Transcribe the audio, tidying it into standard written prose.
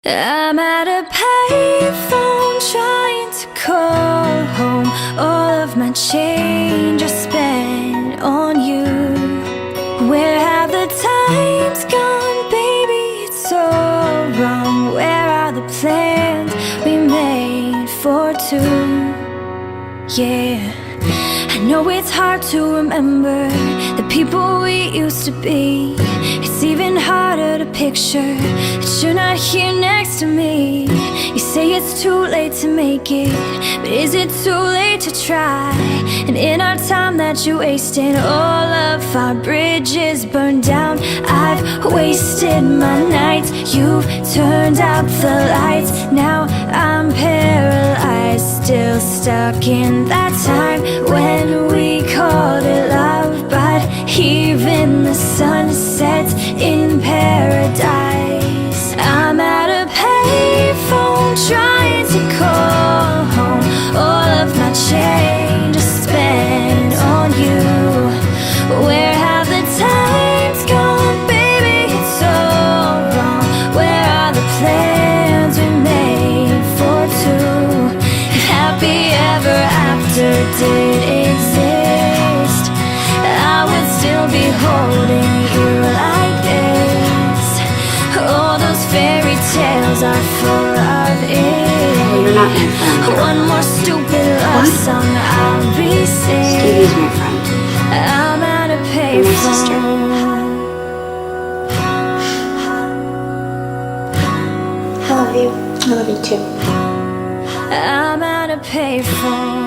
I'm at a payphone trying to call home. All of my change I spent on you. Where have the times gone, baby? It's so wrong. Where are the plans we made for two? Yeah, I know it's hard to remember the people we used to be. It's even harder to picture that you're not here next to me. You say it's too late to make it, but is it too late to try? And in our time that you wasted, all of our bridges burned down. I've wasted my nights, you've turned out the lights. Now I'm paralyzed, still stuck in that time when we called it love. But even the sun sets in paradise. I'm at a payphone trying to call home. All of my change I spent on you. Where have the times gone, baby? It's so wrong. Where are the plans we made for two? If happy ever after did exist, I would still be holding you like this. All those fairy tales are full of it. You're not my friend. One more stupid love song I'll be singing. Stevie's my friend. I'm at a You're my sister. I love you. I love you too. I'm at a payphone.